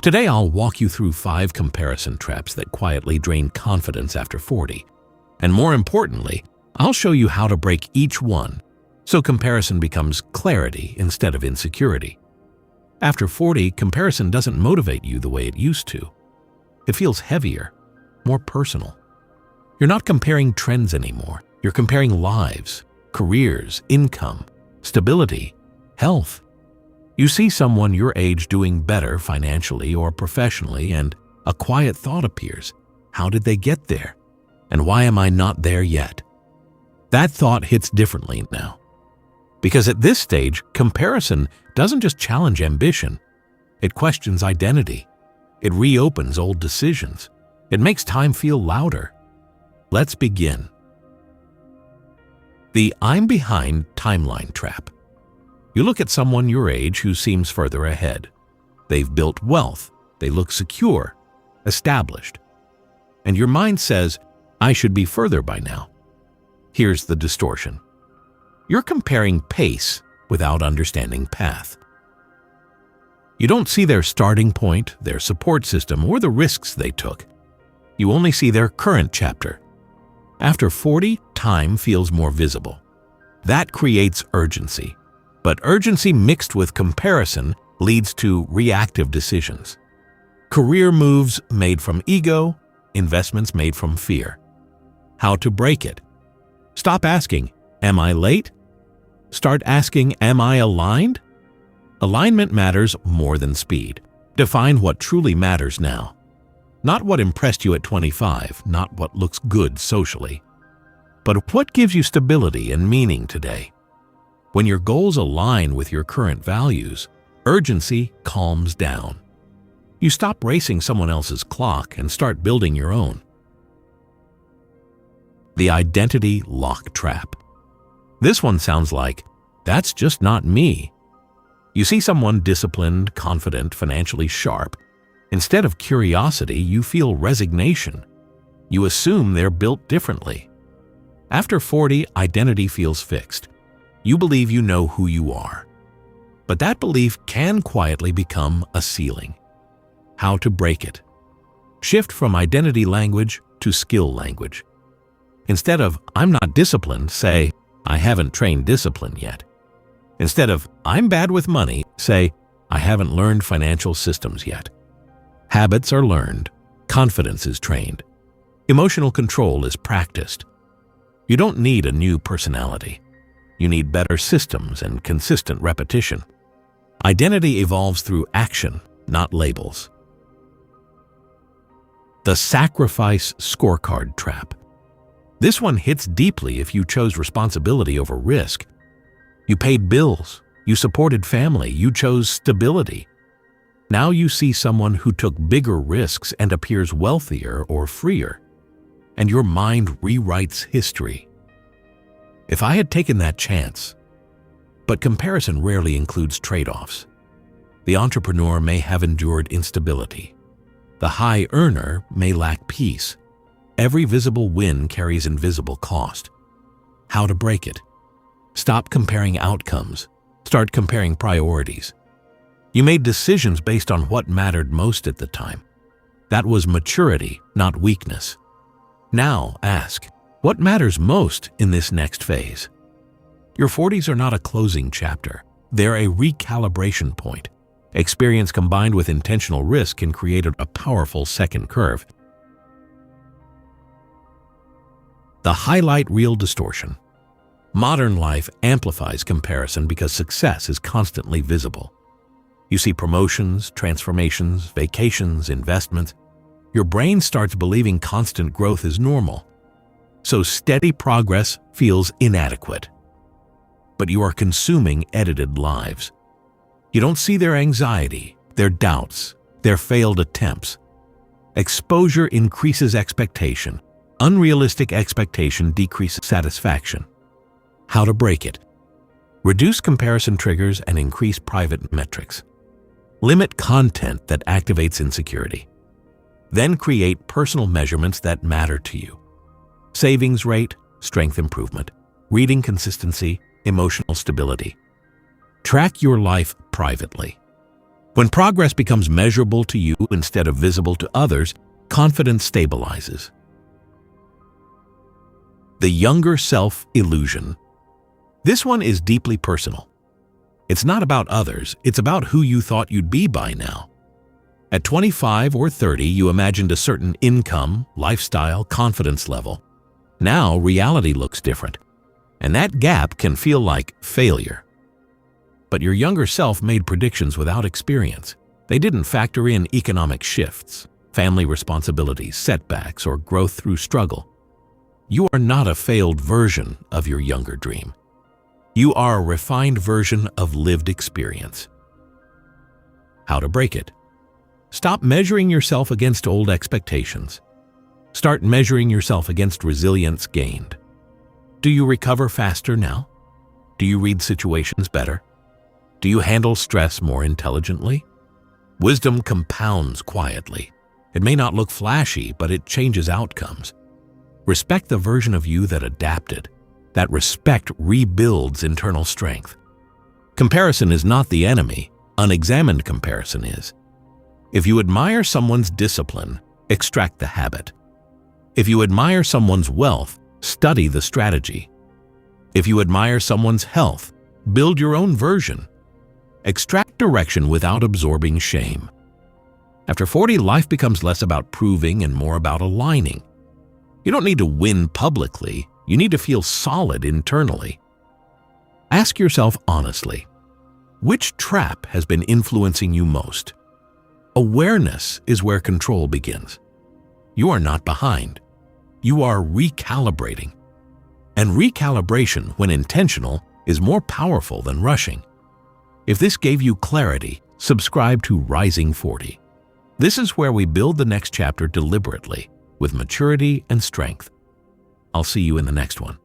Today, I'll walk you through 5 comparison traps that quietly drain confidence after 40. And more importantly, I'll show you how to break each one so comparison becomes clarity instead of insecurity. After 40, comparison doesn't motivate you the way it used to. It feels heavier, more personal. You're not comparing trends anymore. You're comparing lives, careers, income, stability, health. You see someone your age doing better financially or professionally, and a quiet thought appears. How did they get there? And why am I not there yet? That thought hits differently now. Because at this stage, comparison doesn't just challenge ambition. It questions identity. It reopens old decisions. It makes time feel louder. Let's begin. The "I'm behind" timeline trap. You look at someone your age who seems further ahead. They've built wealth. They look secure, established. And your mind says, I should be further by now. Here's the distortion. You're comparing pace without understanding path. You don't see their starting point, their support system, or the risks they took. You only see their current chapter. After 40, time feels more visible. That creates urgency. But urgency mixed with comparison leads to reactive decisions. Career moves made from ego, investments made from fear. How to break it? Stop asking, am I late? Start asking, am I aligned? Alignment matters more than speed. Define what truly matters now. Not what impressed you at 25, not what looks good socially, but what gives you stability and meaning today. When your goals align with your current values, urgency calms down. You stop racing someone else's clock and start building your own. The identity lock trap. This one sounds like, that's just not me. You see someone disciplined, confident, financially sharp. Instead of curiosity, you feel resignation. You assume they're built differently. After 40, identity feels fixed. You believe you know who you are. But that belief can quietly become a ceiling. How to break it? Shift from identity language to skill language. Instead of, I'm not disciplined, say, I haven't trained discipline yet. Instead of, I'm bad with money, say, I haven't learned financial systems yet. Habits are learned. Confidence is trained. Emotional control is practiced. You don't need a new personality. You need better systems and consistent repetition. Identity evolves through action, not labels. The sacrifice scorecard trap. This one hits deeply if you chose responsibility over risk. You paid bills, you supported family, you chose stability. Now you see someone who took bigger risks and appears wealthier or freer, and your mind rewrites history. If I had taken that chance. But comparison rarely includes trade-offs. The entrepreneur may have endured instability. The high earner may lack peace. Every visible win carries invisible cost. How to break it? Stop comparing outcomes. Start comparing priorities. You made decisions based on what mattered most at the time. That was maturity, not weakness. Now ask, what matters most in this next phase? Your 40s are not a closing chapter. They're a recalibration point. Experience combined with intentional risk can create a powerful second curve. The highlight reel distortion. Modern life amplifies comparison because success is constantly visible. You see promotions, transformations, vacations, investments. Your brain starts believing constant growth is normal. So steady progress feels inadequate. But you are consuming edited lives. You don't see their anxiety, their doubts, their failed attempts. Exposure increases expectation. Unrealistic expectation decreases satisfaction. How to break it? Reduce comparison triggers and increase private metrics. Limit content that activates insecurity. Then create personal measurements that matter to you. Savings rate, strength improvement, reading consistency, emotional stability. Track your life privately. When progress becomes measurable to you instead of visible to others, confidence stabilizes. The younger self illusion. This one is deeply personal. It's not about others, it's about who you thought you'd be by now. At 25 or 30, you imagined a certain income, lifestyle, confidence level. Now, reality looks different, and that gap can feel like failure. But your younger self made predictions without experience. They didn't factor in economic shifts, family responsibilities, setbacks, or growth through struggle. You are not a failed version of your younger dream. You are a refined version of lived experience. How to break it? Stop measuring yourself against old expectations. Start measuring yourself against resilience gained. Do you recover faster now? Do you read situations better? Do you handle stress more intelligently? Wisdom compounds quietly. It may not look flashy, but it changes outcomes. Respect the version of you that adapted. That respect rebuilds internal strength. Comparison is not the enemy. Unexamined comparison is. If you admire someone's discipline, extract the habit. If you admire someone's wealth, study the strategy. If you admire someone's health, build your own version. Extract direction without absorbing shame. After 40, life becomes less about proving and more about aligning. You don't need to win publicly, you need to feel solid internally. Ask yourself honestly, which trap has been influencing you most? Awareness is where control begins. You are not behind. You are recalibrating. And recalibration, when intentional, is more powerful than rushing. If this gave you clarity, subscribe to Rising 40. This is where we build the next chapter deliberately, with maturity and strength. I'll see you in the next one.